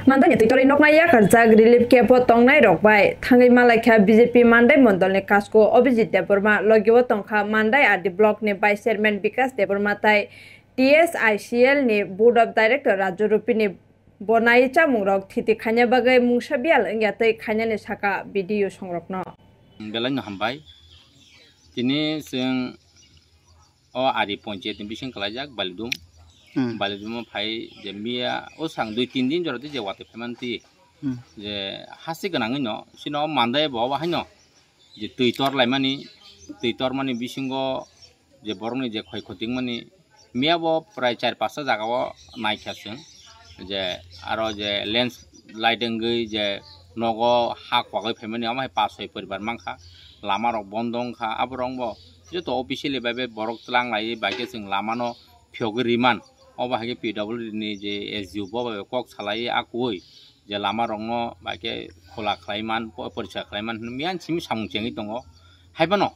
Mandai titori nokmaya karjak relief camp tongnai rokbai thangai malaikha BJP Mandai mondolni kasko Abhijit Deborma logiwo tongkha Mandai adi block ni vice chairman Vikas Deborma tai TSICL ni board of director Raju Rupini bonai chamungrok thiti khanya bagai mungsabial engyatai khanya ni saka video songrokno belai hambai tini sing o ari ponjet ni bising kalajak balidum balidum phai je mia o sang 2-3 din joroti je wate phemanti je hasi ganang no sino mandai bo ba haino je tuitor laimani tuitor mani bisingo je boroni je khoi khoting mani mia bo prai 4-5 jaga bo naikhasen je aro je lens lighting gei je nogo ha kwagai phaimani amai 5-6 poribar mangkha lama rok bondong kha abrong bo je to officially babe borok tlang lai baike sing lama no phogriman oba hage PW ni je SU bo babe kok salai akoi je lama rong no baike khola khlaiman porisa khlaiman mian simi samung chengi tongo haibano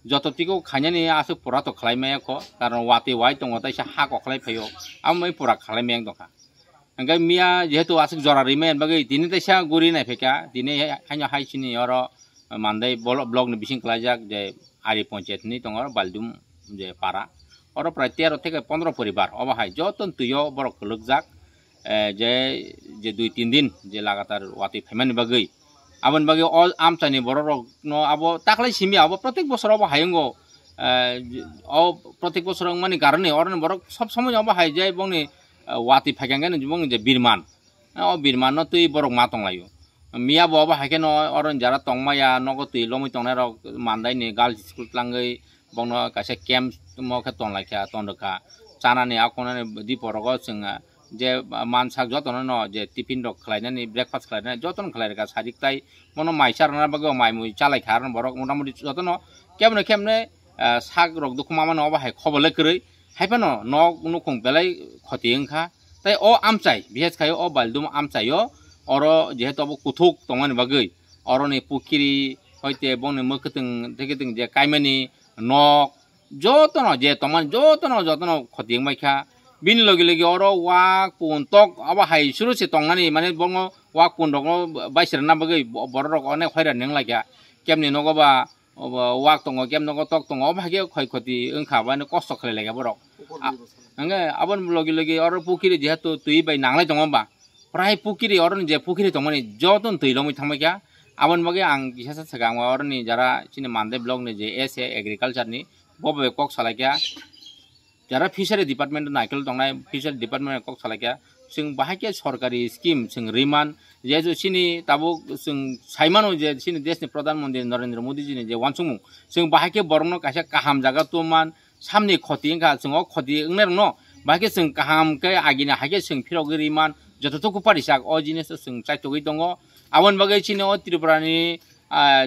jototiko khanyani asu pura to khlaimaya ko karon wati wai tongo tai sa ha ko khlai phayo amai pura khlaimeng dongka angkai mia jehetu asuk jora rimen bagai dini tai sa guri nai pheka dini hanya hai sini oro mandai blog ni bising kalajak je ari panchayat ni tongo baldum je para oro prai 13 থেকে 15 পরিবার অবহাই যতন তুইও বড় কলকজাক যে 2-3 দিন যে লাগাতার ওয়াতি ফেমানি বাগৈ আবন বাগৈ অল আমচানি বড় ন আবো তাকলাই সিমি আবো প্রত্যেক বছর অবহাইঙ্গো অ প্রত্যেক বছর মানে কারণে অরন বড় সব সময় অবহাই যায় বংনি ওয়াতি ফাগাঙ্গান বং যে বীরমান অ বীরমান তুই বড় মা তংলায়ো মিয়া বো অবহাইকে ন অরন যারা তংমায়া নগো তুই লমি তংনাই রক মানদাই ni গার্লস স্কুল তলাঙ্গৈ bongno kaisa camp mo kha tonlaikha tondokha chanani akonani diporogo singa je mansak jotono no je tiffin rok khlainani breakfast khlainani joton khlairga sajiktai mono maisarna bago maimui chalaikha aron borok motamoti jotono kemne sak rok dukhuma no bahai khobole krei haipano no nukhung belai khoti engkha tai o amchai bihes khayo o baldum amchayo oro jehetu abo kuthuk tongani bagoi oroni pukiri hoite bongni mokheteng theketeng je kaimani nok jotono je toman jotono khoting maikha bin logi logi oro wak pun tok aba hai suru se tongani mane bongo wak pun rok baisir na bagai borok onek khoira neng lagya kemni nogo ba wak tongo kem nogo tok tongo bhage khoi khoti engkha ba ne kosto khale lega borok anga abon logi oro pukiri jehetu tui bai nanglai tongo ba prai pukiri oro je pukiri tongani joton tui lomi thangmaikha abon bage ang kisasa sagang orni jara chini mandai blog ni je SA agriculture ni bobe kok salakya jara fishery department naikal tongnai fishery department kok salakya sing bahake sorkari scheme sing riman je jo chini tabuk sing saimano je chini deshni pradhan mantri Narendra Modi ji ni je wansung sing bahake borno kaisa kaham jaga tuman samni khoti engka sing o khoti engner no bahake sing kaham ke agina hage sing phirogri riman jototoku parisak o jinis sing chaitogoi tongo abon bagai chini o Tripura ni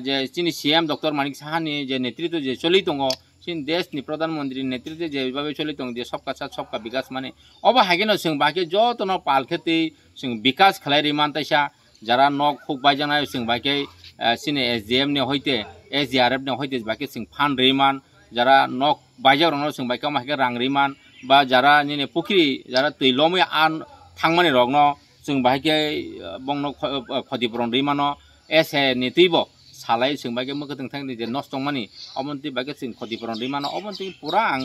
je chini CM Dr. Manik Saha ni je netritw je choli tongo chini desh ni pradhan mantri netritw je babe choli tong je sabka sath sabka bikas mane oba hageno sing bake jotono palkheti sing bikas khlai riman taisa jara nok khuk baijana sing bake chini SDM ni hoite SDRF ni hoite bake sing fan riman jara nok baijak rong sing bake ma hage rang riman ba jara ni pukri jara tui lomi an thangmani rokno sing bahike bongno khodipuron rimano ese ni tuibo salai sing bahike mokheteng thangni je nostong mani omonti bahike sing khodipuron rimano omonti pura ang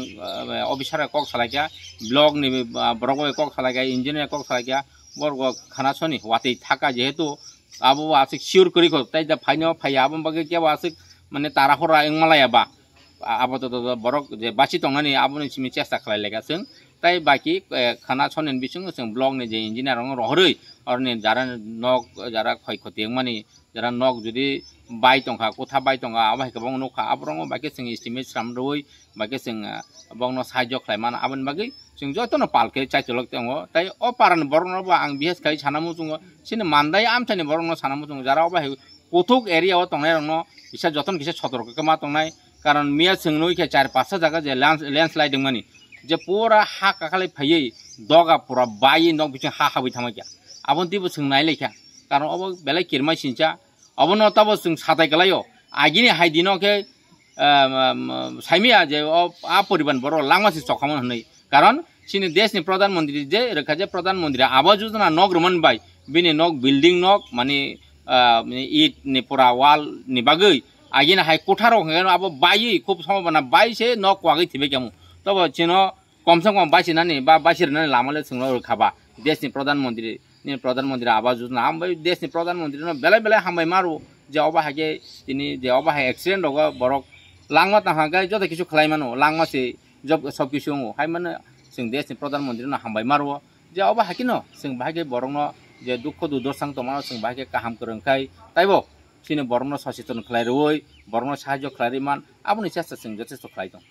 officer kok salakya blog ni brogo kok salakya engineer kok salakya borgo khana soni wati thaka jehetu abo asik sure kori ko tai da phaino phai abon bahike ke asik mane tara hora engmalaya ba apato borok je bachi tongani aboni simi chesta khlai lega sing tai baki khana sonen bisung sing blog ni je engineer rong rohroi orni jara nok jara khoi khoti mani jara nok jodi bai tongkha kotha bai tongha abai kabong nokha abrong baki sing estimate samroi baki sing bongno sahajo khlaiman abon bagi sing jotono palke chaicholok tongo tai o paran borno ba ang bihes kai chanamu chungo sini mandai amchani borno chanamu chungo jara obai kothuk area o tongnai rongno isa joton kisa sotorko kama tongnai karon mia singnoi ke 4-5 jaga je landslide mani je pura ha kakalai phayei doga pura bai nok biching ha habi thamakya abon tibo singnai lekha karon obo belai kirmai sincha abono tabo sing satai kalayo agini haidino ke saimia je a poriban boro langmasi chokhamon hnei karon chini deshni pradhan mantri je rekha je pradhan mantri awas yojana nog roman bai bini nok building nok mani it ni pura wall ni bagai agin hai kotharo ngen abo bayi খুব সম্ভাবনা বাইছে nok kwagi thibe kamu তবে চিনো কমসে কম বাইছে নানি বা বাইছে নানি লামালে সঙ্গ খাবা দেশনি প্রধানমন্ত্রী আবাস যোজনা আমবাই দেশনি প্রধানমন্ত্রী বেলা বেলা হামবাই মারো যে অবা হাগে তিনি যে অবা হাই অ্যাক্সিডেন্ট হগা বরক লাংমা তাহাগাই যত কিছু খালাইমানো লাংমাসে সব কিছু হাই মানে जों देशनि प्रधानमंत्री हामबाय मारो जे अबा हाकिनो जों बाहागे बरंनो जे दुख दुर्दशा तमा जों बाहागे काहाम करंखाय ताइबो सिनो बरंनो सचेतन खालायरोय बरंनो साहाय्य खालायरिमान आबुनि चेष्टा जों जथेष्ट खालायदों।